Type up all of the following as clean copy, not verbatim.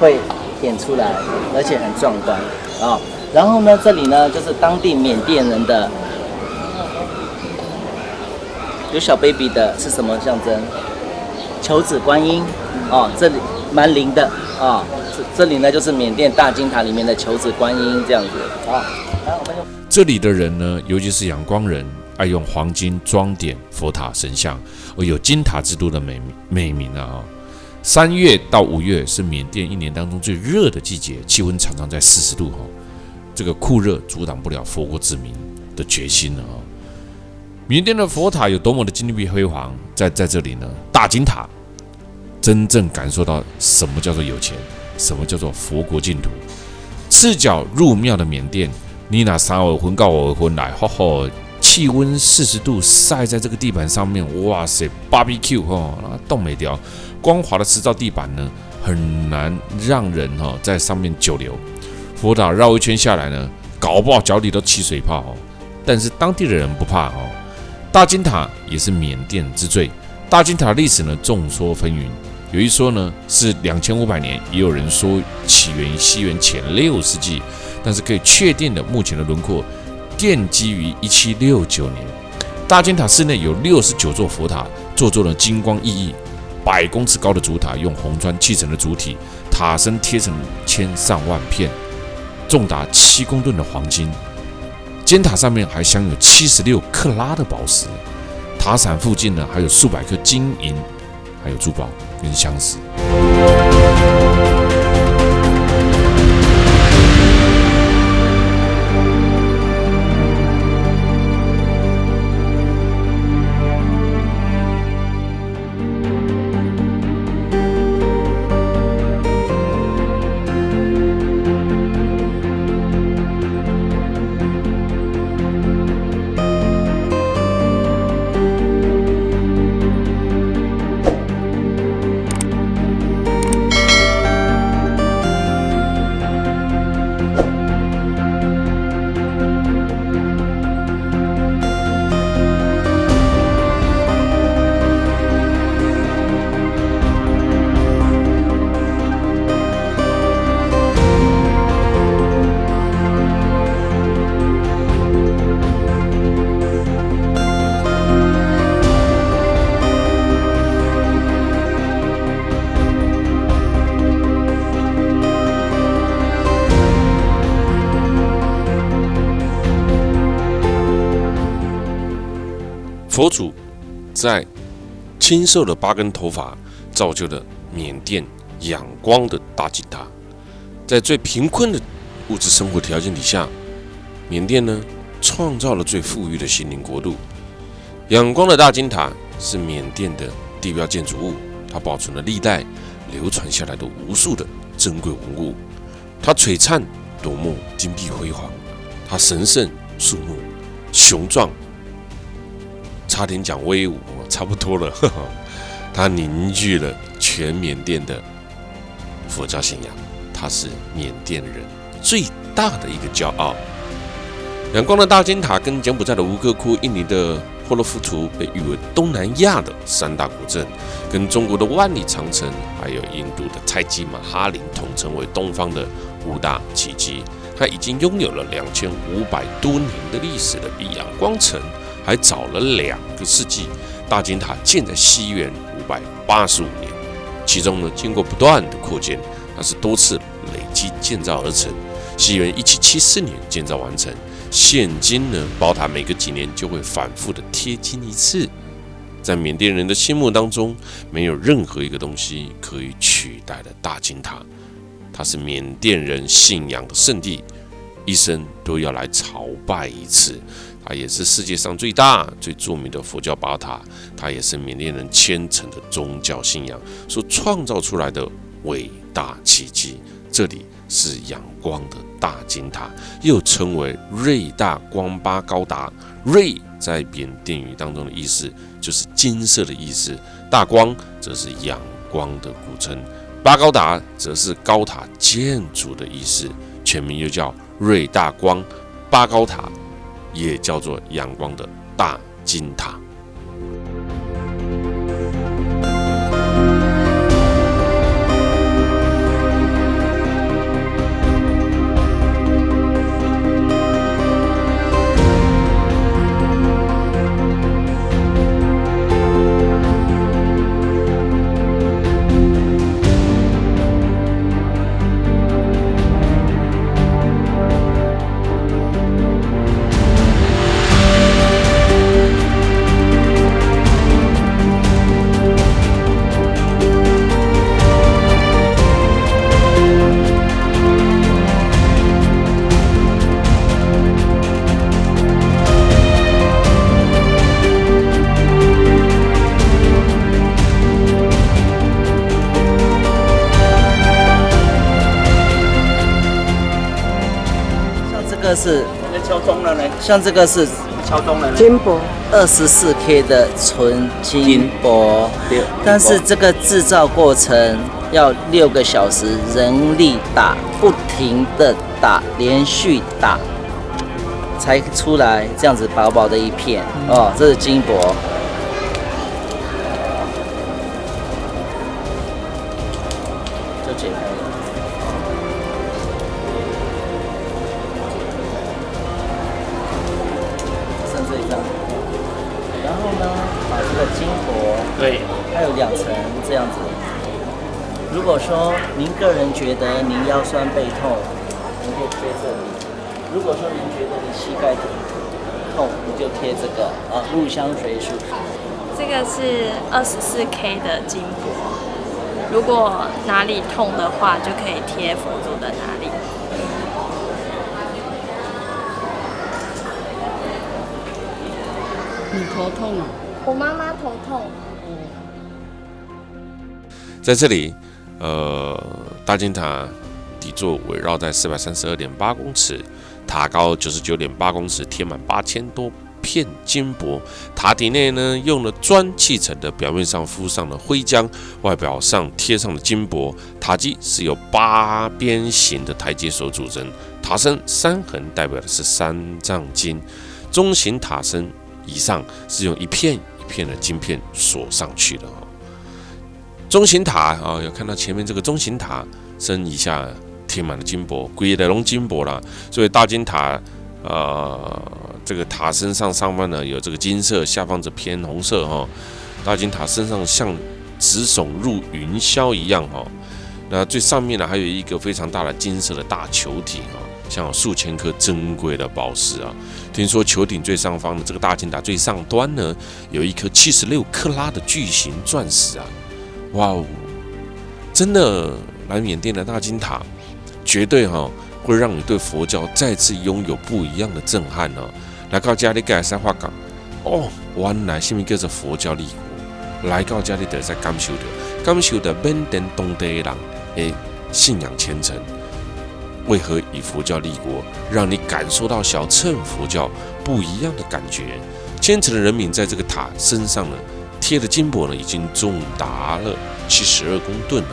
会点出来，而且很壮观啊。然后呢，这里呢就是当地缅甸人的有小 baby 的是什么象征？求子观音哦，这里蛮灵的啊。这里呢就是缅甸大金塔里面的求子观音这样子啊。然后我们就这里的人呢，尤其是仰光人，爱用黄金装点佛塔神像，而有金塔之都的美名啊。3月到5月是缅甸一年当中最热的季节，气温常常在40度哈。这个酷热阻挡不了佛国子民的决心了啊。缅甸的佛塔有多么的金碧辉煌，在这里呢，大金塔真正感受到什么叫做有钱，什么叫做佛国净土。赤脚入庙的缅甸，你拿3耳荤告耳荤来，气温40度晒在这个地板上面，哇塞 ，barbecue 冻没掉，光滑的石造地板呢，很难让人在上面久留。佛塔绕一圈下来呢，搞不好脚底都起水泡但是当地的人不怕大金塔也是缅甸之最。大金塔的历史呢，众说纷纭，有一说呢是2500年，也有人说起源于西元前6世纪，但是可以确定的，目前的轮廓奠基于1769年。大金塔室内有69座佛塔，座座的金光熠熠，100公尺高的主塔用红砖砌成的主体，塔身贴成千上万片，重达7公吨的黄金。尖塔上面还镶有76克拉的宝石，塔伞附近呢还有数百颗金银，还有珠宝跟香石。佛祖在清瘦的8根头发，造就了缅甸仰光的大金塔。在最贫困的物质生活条件底下，缅甸呢创造了最富裕的心灵国度。仰光的大金塔是缅甸的地标建筑物，它保存了历代流传下来的无数的珍贵文物。它璀璨夺目，金碧辉煌，它神圣肃穆，雄壮。差点讲威武，差不多了。它凝聚了全缅甸的佛教信仰，它是缅甸人最大的一个骄傲。仰光的大金塔跟柬埔寨的吴哥窟、印尼的婆罗浮屠被誉为东南亚的3大古镇，跟中国的万里长城还有印度的泰姬玛哈陵统称为东方的5大奇迹。它已经拥有了2500多年的历史了，比仰光城还早了2个世纪。大金塔建在西元585年，其中呢经过不断的扩建，它是多次累积建造而成。西元1774年建造完成，现今呢宝塔每隔几年就会反复的贴金一次。在缅甸人的心目当中，没有任何一个东西可以取代了大金塔。它是缅甸人信仰的圣地，一生都要来朝拜一次。它也是世界上最大、最著名的佛教宝塔，它也是缅甸人虔诚的宗教信仰所创造出来的伟大奇迹。这里是仰光的大金塔，又称为瑞大光巴高达。瑞在缅甸语当中的意思就是金色的意思，大光则是仰光的古称，巴高达则是高塔建筑的意思，全名又叫瑞大光巴高塔，也叫做仰光的大金塔。个是那个敲钟了呢？像这个是敲钟了呢？金箔24K 的纯金箔，对但是这个制造过程要6个小时，人力打，不停的打，连续打，才出来这样子薄薄的一片哦，这是金箔。就解开了。剩这一张，然后呢，把这个金箔，对，它有2层这样子。如果说您个人觉得您腰酸背痛，您就贴这里；如果说您觉得你膝盖痛，你就贴这个啊，入乡随俗。这个是24K 的金箔，如果哪里痛的话，就可以贴佛祖的哪里。你头痛啊？我妈妈头痛。在这里，大金塔底座围绕在432.8公尺，塔高99.8公尺，贴满8000多片金箔。塔底内呢，用了砖砌成的，表面上敷上了灰浆，外表上贴上了金箔。塔基是由8边形的台阶所组成，塔身3横代表的是3丈金，中型塔身以上是用一片一片的金片锁上去的。中型塔啊，有看到前面这个中型塔身以下贴满了金箔，规的拢金箔啦。所以大金塔这个塔身上方呢有这个金色，下方这偏红色哈。大金塔身上像直耸入云霄一样哈。那最上面呢还有一个非常大的金色的大球体哈，像有数千颗珍贵的宝石啊。听说球顶最上方的这个大金塔最上端呢有一颗76克拉的巨型钻石啊。哇哦，真的来缅甸的大金塔，绝对会让你对佛教再次拥有不一样的震撼哦。来到这里，才发觉哦，原来什么叫做佛教立国？来到这里，就才感受到缅甸当地的人的信仰虔诚。为何以佛教立国，让你感受到小乘佛教不一样的感觉？虔诚的人民在这个塔身上呢，贴的金箔呢，已经重达了72公吨了。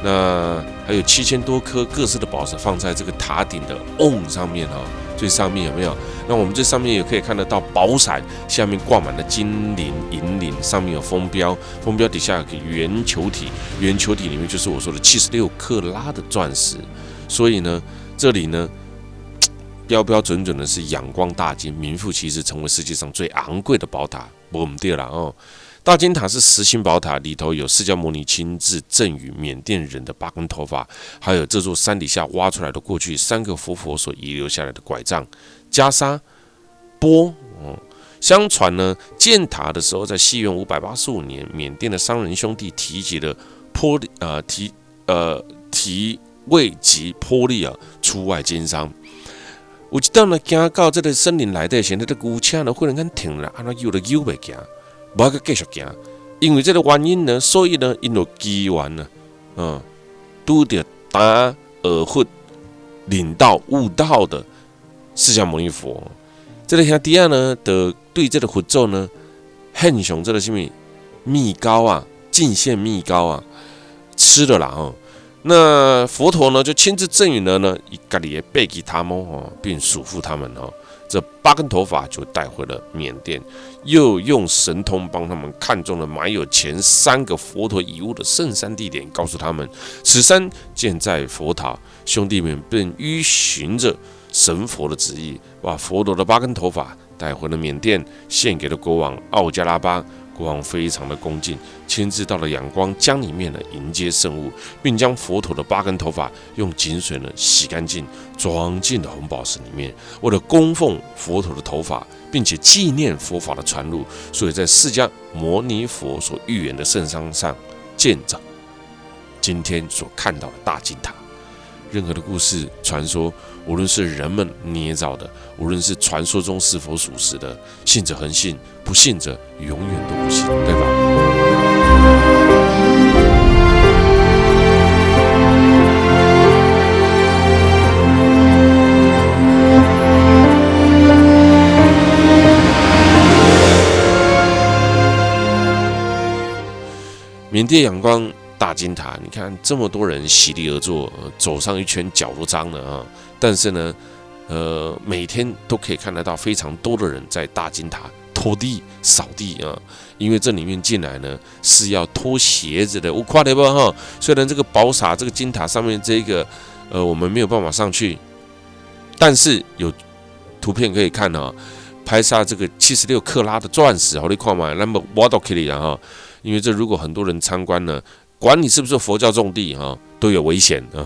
那还有7000多颗各式的宝石放在这个塔顶的瓮上面啊，最上面有没有？那我们最上面也可以看得到宝伞，下面挂满了金铃、银铃，上面有风标，风标底下有个圆球体，圆球体里面就是我说的76克拉的钻石。所以呢，这里呢，标标准准的是仰光大金，名副其实成为世界上最昂贵的宝塔。不对了哦。大金塔是实心宝塔，里头有释迦牟尼亲自赠予缅甸人的8根头发，还有这座山底下挖出来的过去3个活佛所遗留下来的拐杖、袈裟、钵。相传呢，建塔的时候，在西元585年，缅甸的商人兄弟提及了提位及波利啊出外经商。有一道呢，行到这个森林内底，现在这牛车呢忽然间停了，安怎游都游袂行。无要继续行，因为这个原因呢，所以呢，因有机缘呢，拄着达尔佛领导悟道的释迦牟尼佛，这个兄弟啊呢，的对这个佛咒呢，献上这个什么蜜糕啊，进献蜜糕啊，吃了啦那佛陀呢，就亲自赠予了呢，家里的贝吉他们并嘱咐他们这8根头发就带回了缅甸，又用神通帮他们看中了埋有前3个佛陀遗物的圣山地点，告诉他们此山建在佛塔。兄弟们便依循着神佛的旨意，把佛陀的8根头发带回了缅甸，献给了国王奥加拉巴。国王非常的恭敬，亲自到了仰光江里面呢迎接圣物，并将佛陀的8根头发用井水呢洗干净，装进了红宝石里面。为了供奉佛陀的头发，并且纪念佛法的传入，所以在释迦牟尼佛所预言的圣山上建造今天所看到的大金塔。任何的故事传说，无论是人们捏造的，无论是传说中是否属实的，信者恒信，不信者永远都不信，对吧？缅甸仰光大金塔，你看这么多人席地而坐，走上一圈脚都脏了啊！但是呢，每天都可以看得到非常多的人在大金塔拖地、扫地啊，因为这里面进来呢是要脱鞋子的。我夸你不哈？虽然这个宝塔这个金塔上面这个我们没有办法上去，但是有图片可以看啊，拍下这个76克拉的钻石，好你看嘛，那么我都可以啊哈。因为这如果很多人参观呢，管你是不是佛教重地哈，都有危险啊，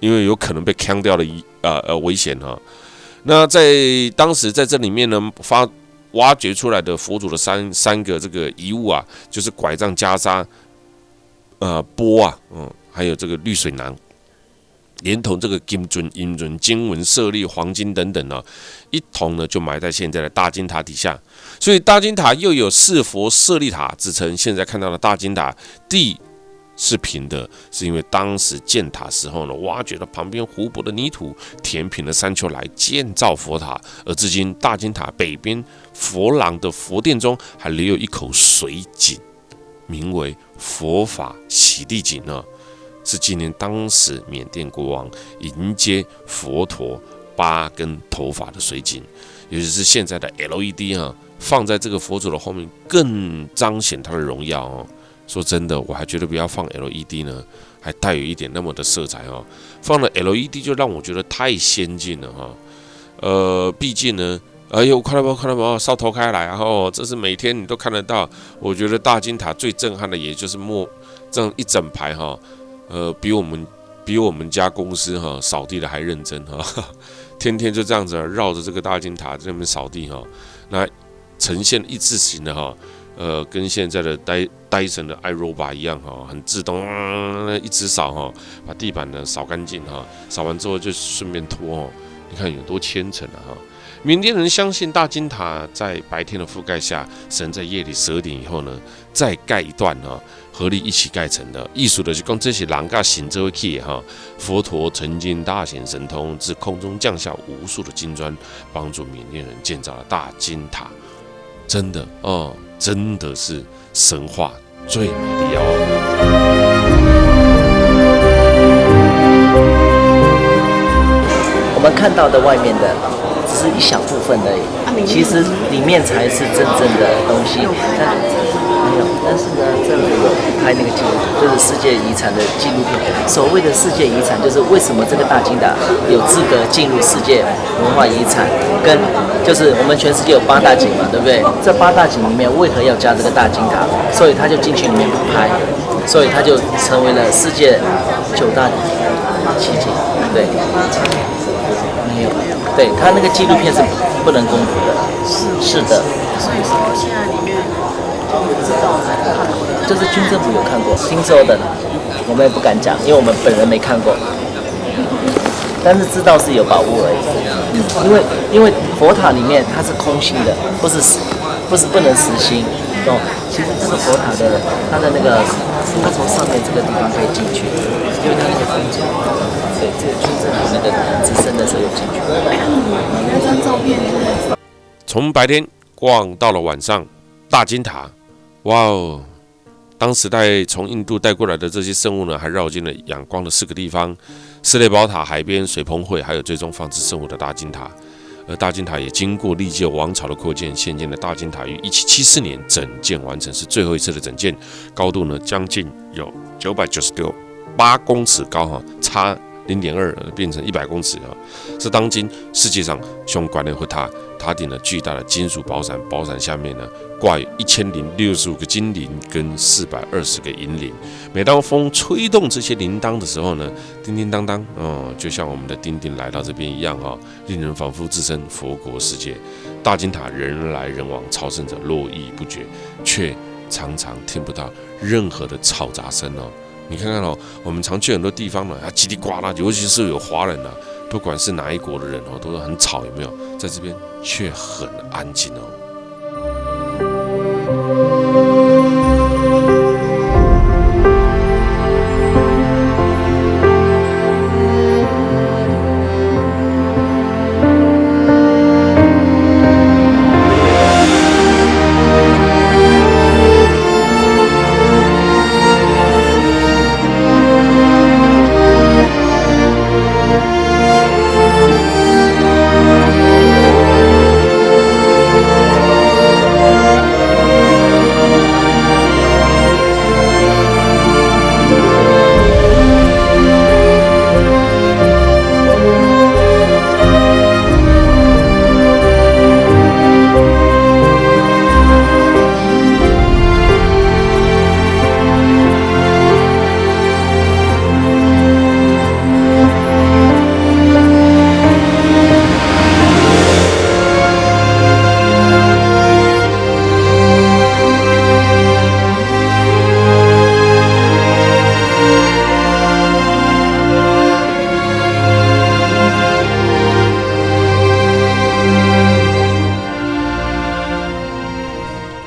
因为有可能被砍掉的危险哈。那在当时在这里面呢，挖掘出来的佛祖的三个这个遗物啊，就是拐杖、袈裟、钵啊，还有这个绿水囊。连同这个金尊、银尊、经文、舍利、黄金等等呢，一同呢就埋在现在的大金塔底下。所以大金塔又有四佛舍利塔之称。现在看到的大金塔地是平的，是因为当时建塔时候呢，挖掘了旁边湖泊的泥土，填平了山丘来建造佛塔。而至今大金塔北边佛廊的佛殿中还留有一口水井，名为佛法洗地井呢。是纪念当时缅甸国王迎接佛陀8根头发的水井，尤其是现在的 LED 啊，放在这个佛祖的后面，更彰显它的荣耀哦。说真的，我还觉得不要放 LED 呢，还带有一点那么的色彩哦。放了 LED 就让我觉得太先进了哈。毕竟呢，哎呦，看到没，烧头开来，然后这是每天你都看得到。我觉得大金塔最震撼的，也就是这样一整排哈。比我们家公司哈扫地的还认真哈，天天就这样子绕着这个大金塔在那边扫地哈，那呈现一字形的哈，跟现在的戴森的 iRobot 一样哈，很自动，一直扫哈，把地板呢扫干净哈，扫完之后就顺便拖哦，你看有多虔诚啊哈。缅甸人相信大金塔在白天的覆盖下，神在夜里12点以后呢，再盖一段哈，合力一起盖成的。意思的是讲这些人家信这起哈，佛陀曾经大显神通，自空中降下无数的金砖，帮助缅甸人建造了大金塔。真的哦，真的是神话最美的妖。我们看到的外面的只是一小部分而已，其实里面才是真正的东西。没有，但是呢，政府有拍那个纪录，就是世界遗产的纪录片。所谓的世界遗产，就是为什么这个大金塔有资格进入世界文化遗产，跟就是我们全世界有8大景嘛，对不对？这8大景里面为何要加这个大金塔？所以他就进去里面拍，所以他就成为了世界9大奇景。对，没有，对他那个纪录片是不能公布的。是的。所以说现在里面不知道才看过，就是军政府有看过，听说的，我们也不敢讲，因为我们本人没看过，但是知道是有宝物而已。因为佛塔里面它是空心的，不能实心哦。其实这个佛塔的它的那个，它从上面这个地方可以进去，因为它那个风景，对，这个军政府那个直升的时候有进去。那张照片就是从白天逛到了晚上，大金塔。哇哦！当时从印度带过来的这些圣物呢，还绕进了仰光的4个地方：斯雷宝塔、海边、水棚会，还有最终放置圣物的大金塔。而大金塔也经过历届王朝的扩建，现今的大金塔于1774年整建完成，是最后一次的整建，高度呢将近有996.8公尺高哈，差0.2变成100公尺啊，是当今世界上最高的佛塔。塔顶了巨大的金属宝伞，宝伞下面呢挂有1065个金铃跟420个银铃。每当风吹动这些铃铛的时候呢，叮叮当当，就像我们的丁丁来到这边一样哈，令人仿佛置身佛国世界。大金塔人来人往，朝圣者络绎不绝，却常常听不到任何的嘈杂声哦。你看看哦，我们常去很多地方呢，叽里呱啦，尤其是有华人啊。不管是哪一国的人哦，都很吵，有没有？在这边却很安静哦。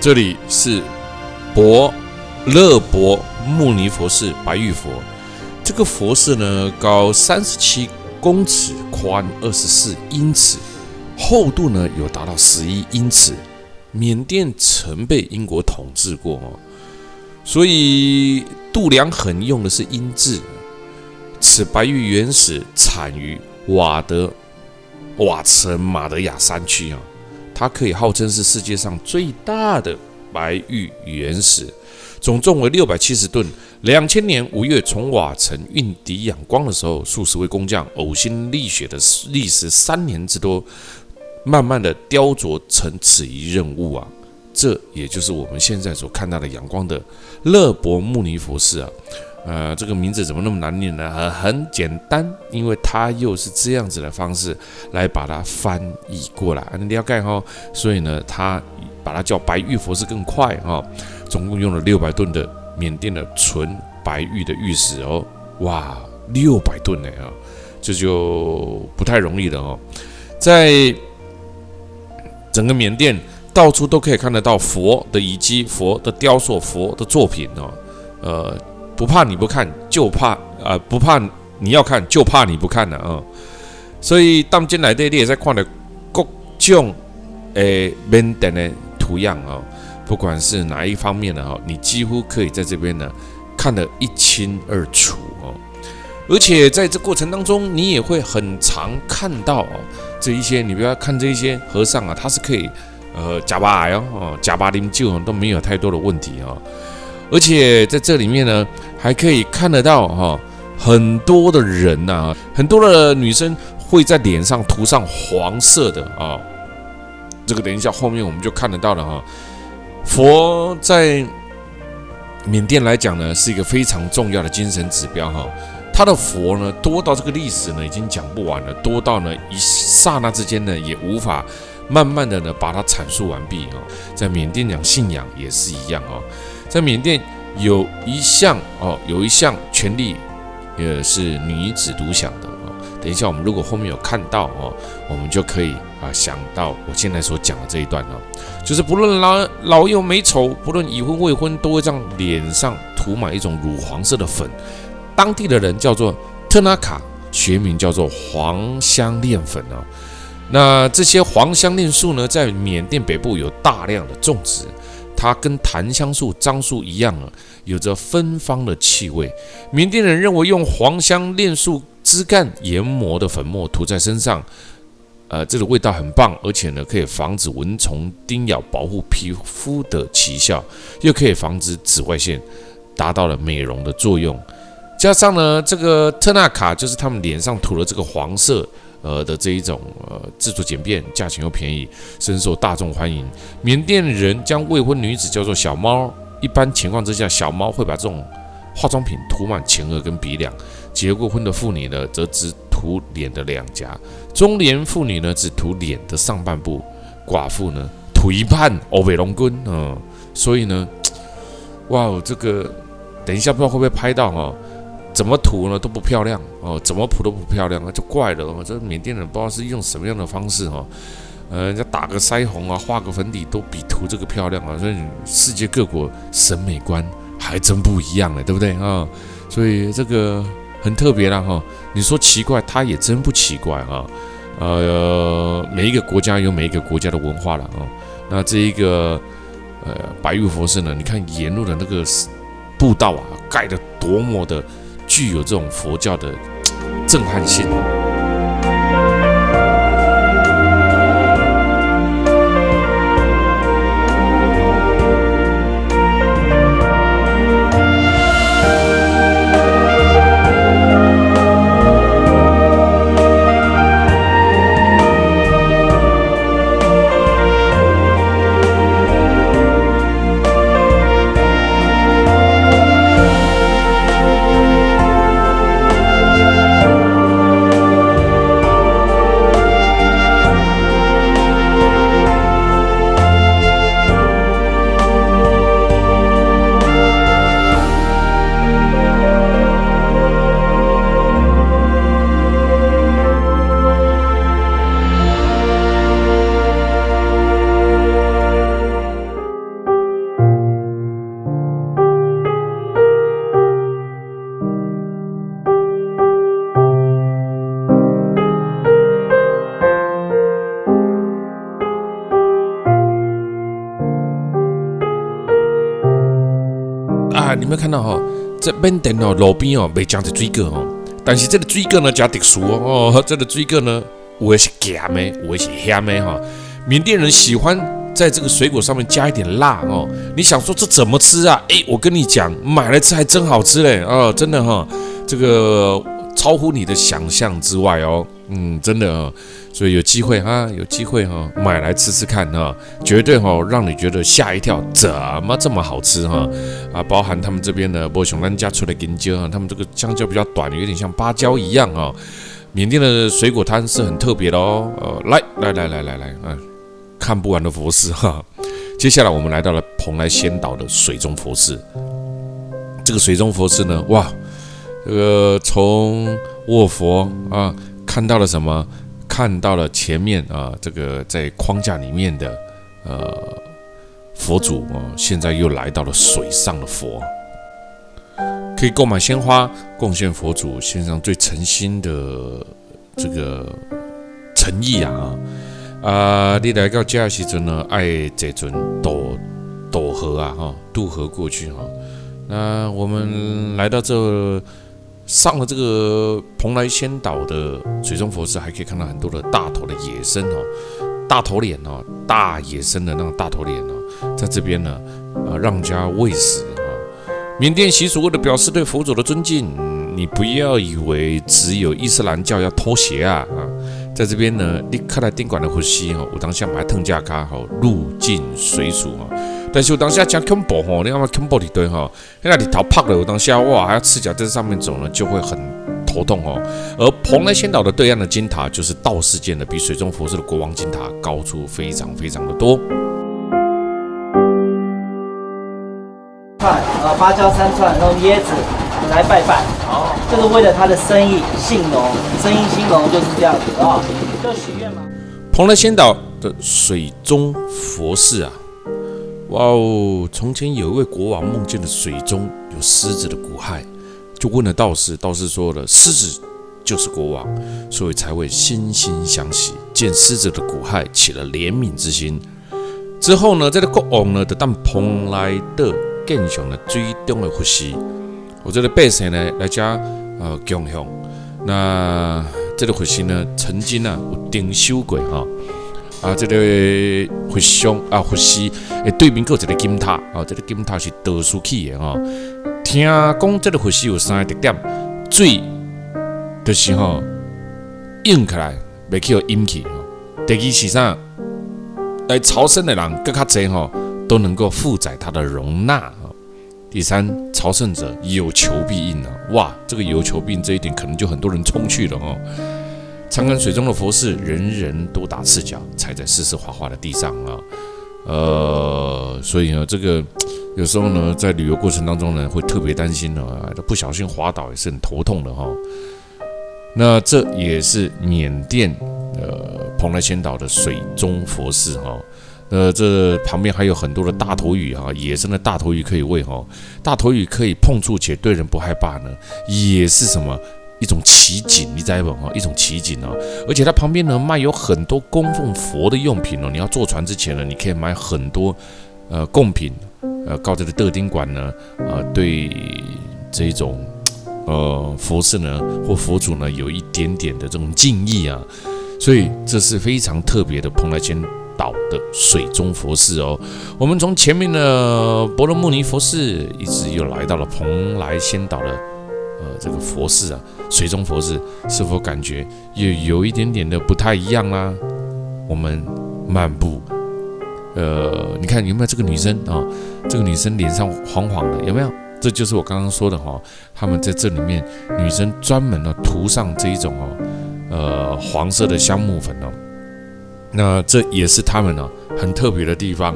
这里是勒伯慕尼佛寺白玉佛。这个佛寺呢，高37公尺，宽24英尺，厚度呢有达到11英尺。缅甸曾被英国统治过哦，所以度量衡用的是英制。此白玉原石产于瓦城马德雅山区啊，它可以号称是世界上最大的白玉原石，总重为670吨。2000年5月从瓦城运抵仰光的时候，数十位工匠呕心沥血的历时3年之多，慢慢的雕琢成此一任务啊。这也就是我们现在所看到的仰光的勒伯慕尼佛寺啊。这个名字怎么那么难念呢？很简单，因为它又是这样子的方式来把它翻译过来，你了解哈？所以呢，它把它叫白玉佛寺更快哈。总共用了600吨的缅甸的纯白玉的玉石哦，哇，600吨呢啊，这就不太容易了哦。在整个缅甸到处都可以看得到佛的遗迹、佛的雕塑、佛的作品哦，不怕你不看，就怕不怕你要看，就怕你不看了啊！所以当今来的你也在看的各种缅甸的图样啊，不管是哪一方面的哈，你几乎可以在这边呢看得一清二楚哦。而且在这过程当中，你也会很常看到哦，这一些你不要看这一些和尚啊，他是可以假巴癌哦，假巴啉酒都没有太多的问题哦。而且在这里面呢，还可以看得到哈，很多的人呐，很多的女生会在脸上涂上黄色的啊。这个等一下后面我们就看得到了哈。佛在缅甸来讲呢，是一个非常重要的精神指标哈。他的佛呢，多到这个历史呢已经讲不完了，多到呢一刹那之间呢也无法慢慢的呢把它阐述完毕哈。在缅甸讲信仰也是一样哦。在缅甸有一项权利，是女子独享的哦。等一下，我们如果后面有看到哦，我们就可以想到我现在所讲的这一段哦，就是不论老幼美丑，不论已婚未婚，都会让脸上涂满一种乳黄色的粉，当地的人叫做特纳卡，学名叫做黄香链粉哦。那这些黄香链树呢，在缅甸北部有大量的种植。它跟檀香树、樟树一样有着芬芳的气味。缅甸人认为用黄香链树枝干研磨的粉末涂在身上，这个味道很棒，而且呢可以防止蚊虫叮咬，保护皮肤的奇效，又可以防止紫外线，达到了美容的作用。加上呢，这个特纳卡就是他们脸上涂了这个黄色。的这一种制作简便，价钱又便宜，深受大众欢迎。缅甸人将未婚女子叫做小猫，一般情况之下，小猫会把这种化妆品涂满前额跟鼻梁。结过婚的妇女呢，则只涂脸的两颊；中年妇女呢，只涂脸的上半部；寡妇呢，涂一半欧北龙棍。所以呢，哇，这个等一下不知道会不会拍到哈。怎么涂呢都不漂亮哦，怎么涂都不漂亮，就怪了哦。这缅甸人不知道是用什么样的方式哦，人家打个腮红啊，画个粉底都比涂这个漂亮啊。所以世界各国审美观还真不一样了，对不对啊？所以这个很特别啦哈。你说奇怪，它也真不奇怪啊。每一个国家有每一个国家的文化了啊。那这一个白玉佛寺呢，你看沿路的那个步道啊，盖得多么的。具有这种佛教的震撼性。你有没有看到哈？这缅甸哦路边哦，卖讲的水果哦，但是这个水果呢，加特殊哦，这个水果呢，有的是咸的，有的是咸的哈。缅甸人喜欢在这个水果上面加一点辣哦。你想说这怎么吃啊？我跟你讲，买来吃还真好吃嘞哦，真的哈，这个超乎你的想象之外哦，真的哦。所以有机会哈，买来吃吃看哈，绝对让你觉得吓一跳，怎么这么好吃哈？包含他们这边的波熊兰家出的香蕉啊，他们这个香蕉比较短，有点像芭蕉一样哈。缅甸的水果摊是很特别的哦。来，看不完的佛寺哈。接下来我们来到了蓬莱仙岛的水中佛寺。这个水中佛寺呢，哇，这个从卧佛啊看到了什么？看到了前面这个在框架里面的佛祖现在又来到了水上的佛，可以购买鲜花贡献佛祖，献上最诚心的这个诚意你来到这的时候呢，爱这尊渡河渡河过去那我们来到这。上了这个蓬莱仙岛的水中佛寺，还可以看到很多的大头的野生大头脸大野生的那种大头脸在这边呢让人家喂食缅甸习俗为了表示对佛祖的尊敬，你不要以为只有伊斯兰教要脱鞋在这边呢，你看来宾馆的佛寺有当下买腾架卡入境随俗但是有当下真恐怖你看嘛恐怖一堆那日头拍了有当下哇，还要赤脚在上面走呢，就会很头痛而蓬莱仙岛的对岸的金塔就是道士建的，比水中佛寺的国王金塔高出非常非常的多。芭蕉3串，用椰子来拜拜这个为了他的生意兴隆，生意兴隆就是这样子就许愿嘛。蓬莱仙岛的水中佛寺哇哦！从前有一位国王梦见了水中有狮子的骨骸，就问了道士，道士说了，狮子就是国王，所以才会惺惺相惜，见狮子的骨骸起了怜悯之心。之后呢，这个国王呢，就当蓬莱岛建上了水中的佛寺，我这个百姓呢来家供养。那这个佛寺呢，曾经有丁修过这个佛像佛寺对面还有一个金塔这个金塔是道士起的听讲这个佛寺有3个特点，水就是涌起来，袂去阴气第二是啥？来朝圣的人更加多都能够负载它的容纳第三，朝圣者有求必应哇，这个有求必应这一点，可能就很多人冲去了参观水中的佛寺，人人都打赤脚踩在湿湿滑滑的地上所以呢，这个有时候呢，在旅游过程当中呢，会特别担心不小心滑倒也是很头痛的那这也是缅甸蓬莱仙岛的水中佛寺这旁边还有很多的大头鱼野生的大头鱼可以喂大头鱼可以碰触且对人不害怕呢，也是什么？一种奇景，你知道不？一种奇景而且它旁边呢卖有很多供奉佛的用品你要坐船之前呢，你可以买很多贡品到这个德丁馆呢对这一种佛寺呢或佛祖呢有一点点的这种敬意所以这是非常特别的蓬莱仙岛的水中佛寺我们从前面的婆罗穆尼佛寺一直又来到了蓬莱仙岛的这个佛寺水中佛寺，是否感觉也有一点点的不太一样啦？我们漫步，你看有没有这个女生这个女生脸上黄黄的，有没有？这就是我刚刚说的他们在这里面，女生专门涂上这一种黄色的香木粉那这也是他们很特别的地方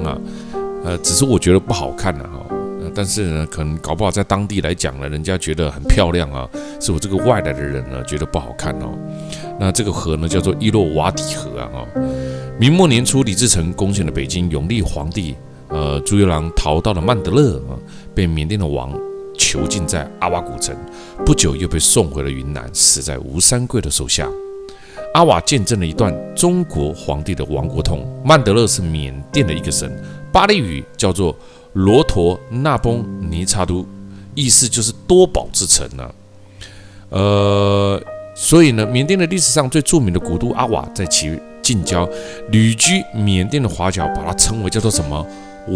只是我觉得不好看但是呢，可能搞不好在当地来讲呢，人家觉得很漂亮是我这个外来的人呢觉得不好看那这个河呢叫做伊洛瓦底河明末年初，李自成攻陷了北京，永历皇帝朱由榔逃到了曼德勒被缅甸的王囚禁在阿瓦古城，不久又被送回了云南，死在吴三桂的手下。阿瓦见证了一段中国皇帝的亡国痛。曼德勒是缅甸的一个省，巴利语叫做罗陀那崩尼查都，意思就是多宝之城啊。所以呢，缅甸的历史上最著名的古都阿瓦，在其近郊旅居缅甸的华侨，把它称为叫做什么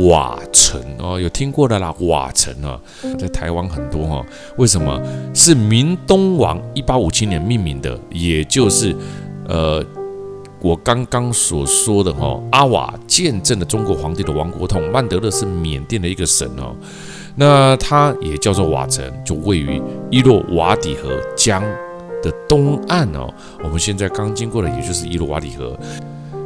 瓦城哦，有听过的啦，瓦城啊，在台湾很多哈。为什么是明东王1857年命名的？也就是我刚刚所说的哈，阿瓦见证了中国皇帝的亡国痛，曼德勒是缅甸的一个省哦。那它也叫做瓦城，就位于伊洛瓦底河江的东岸哦。我们现在刚经过的，也就是伊洛瓦底河。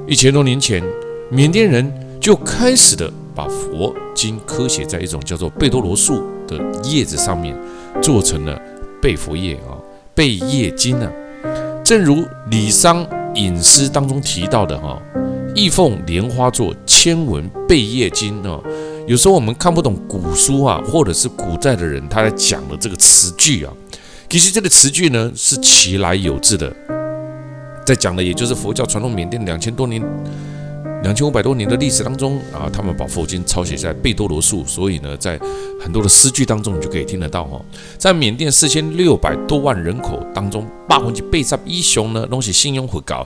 1000多年前，缅甸人就开始的把佛经刻写在一种叫做贝多罗树的叶子上面，做成了贝佛叶啊，贝叶经啊。正如李商隐诗当中提到的哈，义凤莲花座，千文贝叶经啊。有时候我们看不懂古书啊，或者是古代的人他在讲的这个词句啊，其实这个词句呢是其来有自的，在讲的也就是佛教传统缅甸2500多年的历史当中啊，他们把佛经抄写在贝多罗树，所以呢，在很多的诗句当中，你就可以听得到哈。在缅甸4600多万人口当中，81%雄呢，都是信仰佛教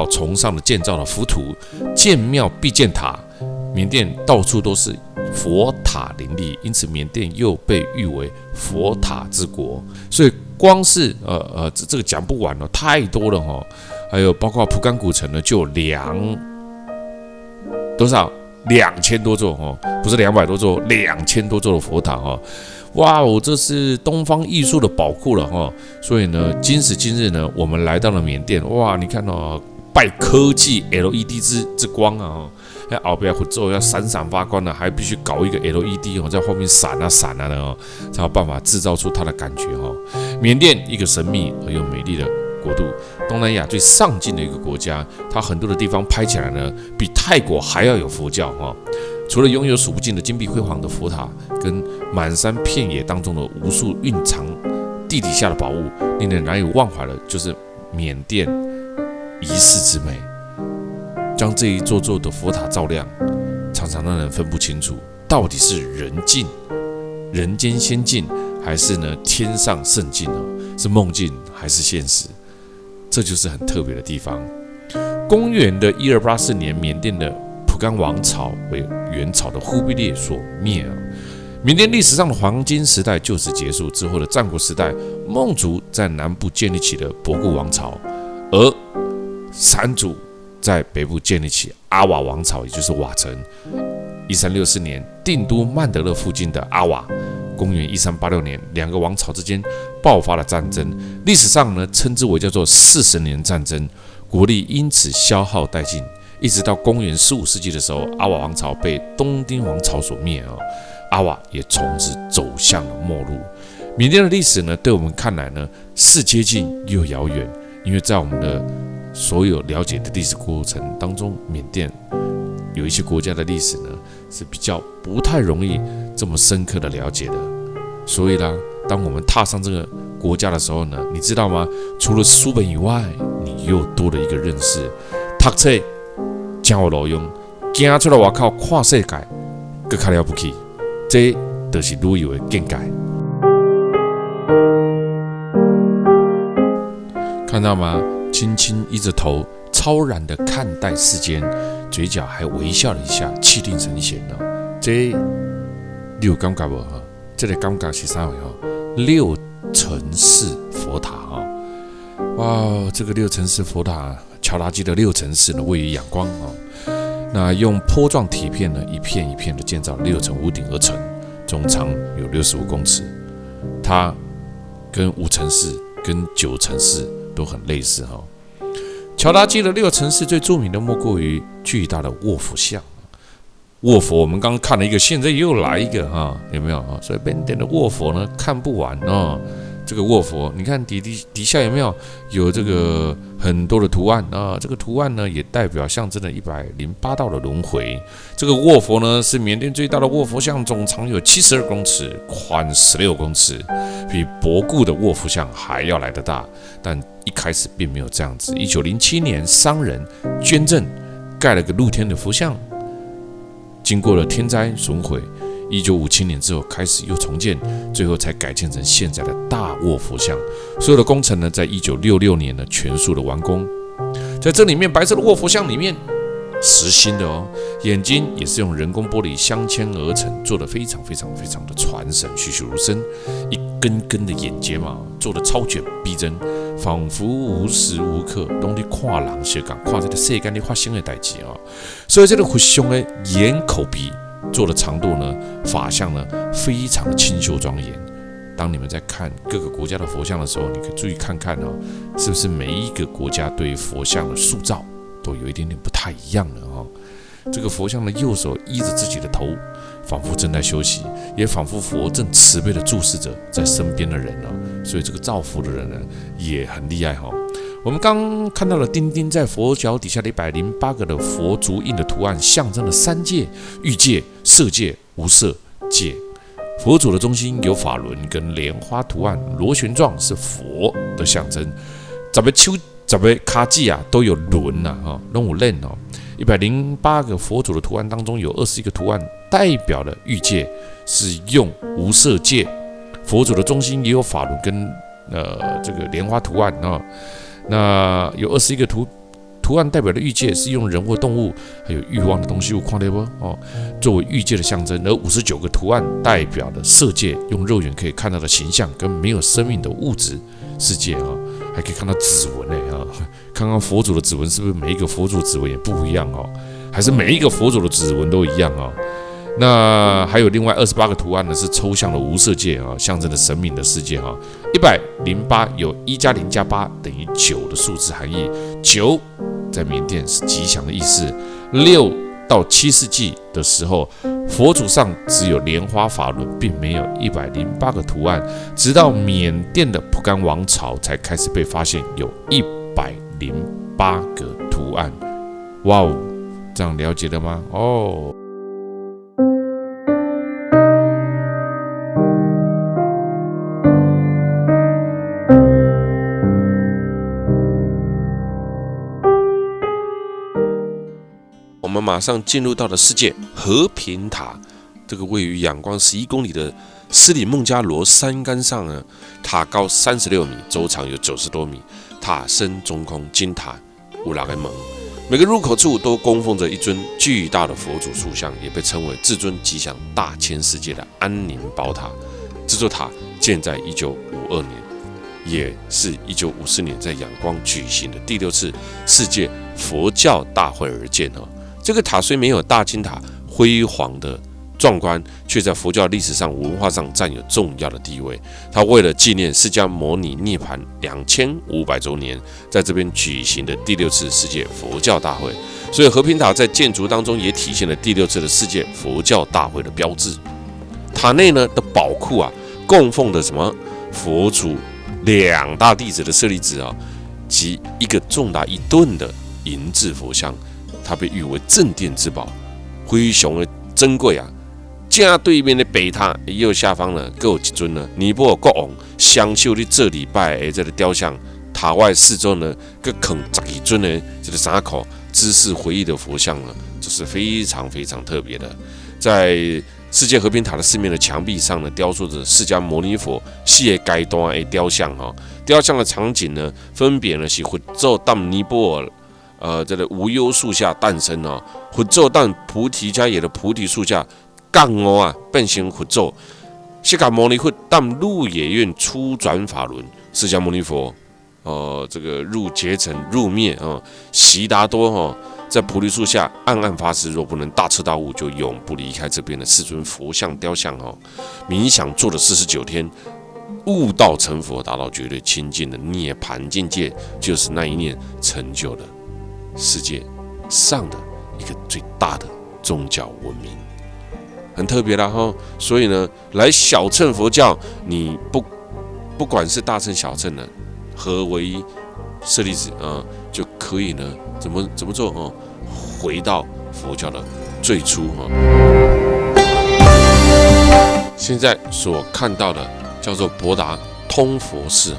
崇尚的建造的佛土，建庙必建塔。缅甸到处都是佛塔林立，因此缅甸又被誉为佛塔之国。所以光是这个讲不完了，太多了哈。还有包括蒲甘古城呢，就有2000多座哦，不是200多座，2000多座的佛塔哦。哇哦，这是东方艺术的宝库了哈。所以呢，今时今日呢，我们来到了缅甸，哇，你看哦，拜科技 LED 之光啊。后边佛咒要闪闪发光的，还必须搞一个 LED 哦，在后面闪啊的哦，才有办法制造出它的感觉哦。缅甸一个神秘而又美丽的国度，东南亚最上进的一个国家，它很多的地方拍起来呢，比泰国还要有佛教哈。除了拥有数不尽的金碧辉煌的佛塔，跟满山遍野当中的无数蕴藏地底下的宝物，令人难以忘怀的，就是缅甸遗世之美。将这一座座的佛塔照亮，常常让人分不清楚，到底是人间仙境，还是呢天上圣境哦？是梦境还是现实？这就是很特别的地方。公元的1284年，缅甸的蒲甘王朝为元朝的忽必烈所灭啊。缅甸历史上的黄金时代就此结束，之后的战国时代，孟族在南部建立起了博固王朝，而闪族在北部建立起阿瓦王朝，也就是瓦城。1364年，定都曼德勒附近的阿瓦。公元1386年，两个王朝之间爆发了战争，历史上呢称之为叫做40年战争，国力因此消耗殆尽。一直到公元15世纪的时候，阿瓦王朝被东丁王朝所灭啊，阿瓦也从此走向了没落。缅甸的历史呢，对我们看来呢是接近又遥远，因为在我们的所有了解的历史过程当中，缅甸有一些国家的历史呢是比较不太容易这么深刻的了解的。所以啦，当我们踏上这个国家的时候呢，你知道吗？除了书本以外，你又多了一个认识。读册真有路用，走出来外口看世界，更加了不起。这就是旅游的境界。看到吗？轻轻依着头，超然地看待世间，嘴角还微笑了一下，气定神闲哦。这你有感觉无？这个感觉是啥位？六层式佛塔哈，哇，这个六层式佛塔，乔达基的六层式呢，位于仰光哦。那用坡状铁片呢，一片一片的建造6层屋顶而成，总长有65公尺。它跟5层式、跟9层式都很类似哈。乔达基的6层式最著名的莫过于巨大的卧佛像。卧佛我们刚刚看了一个，现在又来一个哈，有没有啊？所以缅甸的卧佛呢看不完哦。这个卧佛，你看底下有没有这个很多的图案啊？这个图案呢也代表象征了108道的轮回。这个卧佛呢是缅甸最大的卧佛像，总长有72公尺，宽16公尺，比博固的卧佛像还要来得大。但一开始并没有这样子。1907年，商人捐赠盖了个露天的佛像，经过了天灾损毁。1957年之后开始又重建，最后才改建成现在的大卧佛像。所有的工程呢，在1966年呢全数的完工。在这里面白色的卧佛像里面，实心的哦，眼睛也是用人工玻璃镶嵌而成，做得非常的传神，栩栩如生。一根根的眼睫毛做得超卷逼真，仿佛无时无刻都在看人世间，看这个世间里发生的代志啊。所以这个佛像的眼、口、鼻做的长度呢，法相呢，非常的清秀庄严。当你们在看各个国家的佛像的时候，你可以注意看看哦，是不是每一个国家对佛像的塑造都有一点点不太一样了哦。这个佛像的右手依着自己的头，仿佛正在休息，也仿佛佛正慈悲的注视着在身边的人哦。所以这个造佛的人呢，也很厉害哈。我们刚看到了钉钉在佛脚底下的108个的佛足印的图案，象征了三界：欲界、色界、无色界。佛祖的中心有法轮跟莲花图案，螺旋状是佛的象征。10个手、10个脚趾啊，都有轮呐，哈，都有轮哦。108个佛祖的图案当中，有21个图案代表了欲界，是用无色界。佛祖的中心也有法轮跟这个莲花图案啊。那有21个图案代表的欲界是用人或动物还有欲望的东西，看到不哦，作为欲界的象征。而59个图案代表的色界，用肉眼可以看到的形象跟没有生命的物质世界啊，还可以看到指纹啊，看看佛祖的指纹是不是每一个佛祖指纹也不一样哦，还是每一个佛祖的指纹都一样哦？那还有另外28个图案呢，是抽象的无色界啊，象征的神明的世界啊。108有1+0+8等于9的数字含义，9在缅甸是吉祥的意思。6到7世纪的时候，佛祖上只有莲花法轮，并没有108个图案，直到缅甸的蒲甘王朝才开始被发现有108个图案。哇哦，这样了解了吗？哦。我们马上进入到了世界和平塔，这个位于仰光11公里的斯里孟加罗山岗上呢，塔高36米，周长有90多米，塔身中空，金塔有6个门，每个入口处都供奉着一尊巨大的佛祖塑像，也被称为至尊吉祥大千世界的安宁宝塔。这座塔建在1952年，也是1954年在仰光举行的第6次世界佛教大会而建哦。这个塔虽没有大金塔辉煌的壮观，却在佛教历史上、文化上占有重要的地位。它为了纪念释迦牟尼涅槃2500周年，在这边举行的第6次世界佛教大会，所以和平塔在建筑当中也体现了第6次的世界佛教大会的标志。塔内呢的宝库啊，供奉的什么佛祖2大弟子的舍利子啊，及一个重达1吨的银质佛像。它被誉为镇殿之宝，非常的珍贵啊！正对面的北塔右下方呢，各有一尊呢尼泊尔国王香秀的这礼拜的这个雕像。塔外四周呢，各放12尊的这个3口姿势回忆的佛像呢，这是非常特别的。在世界和平塔的四面的墙壁上呢，雕塑着释迦牟尼佛4个阶段的雕像哈。雕像的场景呢，分别呢是佛祖在尼泊尔。这个无忧树下诞生哦，佛祖在菩提迦耶的菩提树下降落啊，变成佛祖。释迦牟尼佛在鹿野苑初转法轮，释迦牟尼佛这个入结成入灭啊。悉达多在菩提树下暗暗发誓，若不能大彻大悟，就永不离开这边的4尊佛像雕像冥想做了49天，悟道成佛，达到绝对清净的涅槃境界，就是那一念成就了世界上的一个最大的宗教文明，很特别啦哈。所以呢，来小乘佛教，你不管是大乘小乘呢，合为舍利子就可以呢，怎么做回到佛教的最初现在所看到的叫做博达通佛寺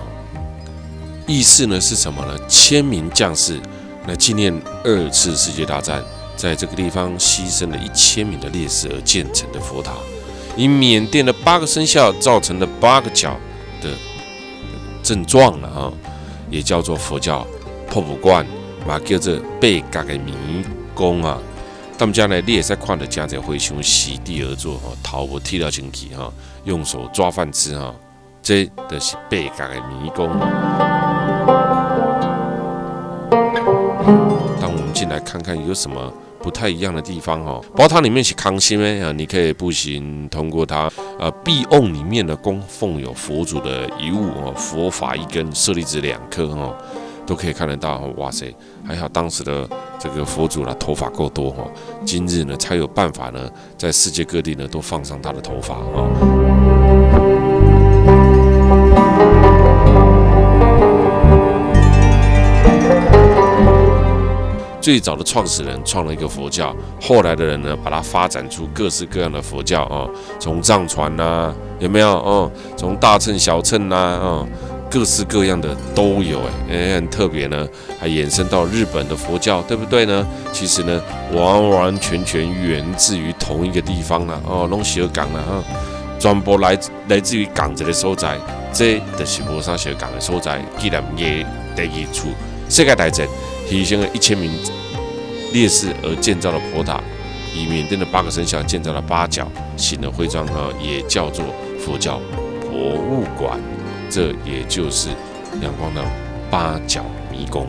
意思呢是什么呢？1000名将士来纪念2次世界大战，在这个地方牺牲了1000名的烈士而建成的佛塔，以缅甸的8个生肖造成的8个角的症状了啊，也叫做佛教破卜观，嘛叫做八角的迷宫啊。他们家呢，你也在看到家在回熊席地而坐哈，头无剃了身体哈，用手抓饭吃哈，这就是八角的迷宫。当我们进来看看有什么不太一样的地方哈，包括它里面是康熙呢啊，你可以步行通过它壁瓮里面的供奉有佛祖的遗物哦，佛法一根，舍利子2颗哦。都可以看得到，哇塞！还好当时的这个佛祖啦，头发够多哈，今日呢才有办法呢，在世界各地呢都放上他的头发啊。最早的创始人创了一个佛教，后来的人呢，把它发展出各式各样的佛教啊，从藏传呐，有没有哦？从大乘、小乘呐，啊。各式各样的都有，很特别呢，还延伸到日本的佛教，对不对呢？其实呢，完完全全源自于同一个地方啦，哦，拢小港啦，全部来自于港这个所在，这就是无啥小港的所在。既然也第2处世界大战牺牲了1000名烈士而建造的佛塔，以缅甸的8个生肖建造了8角形的徽章啊，也叫做佛教博物馆。这也就是仰光的8角迷宫。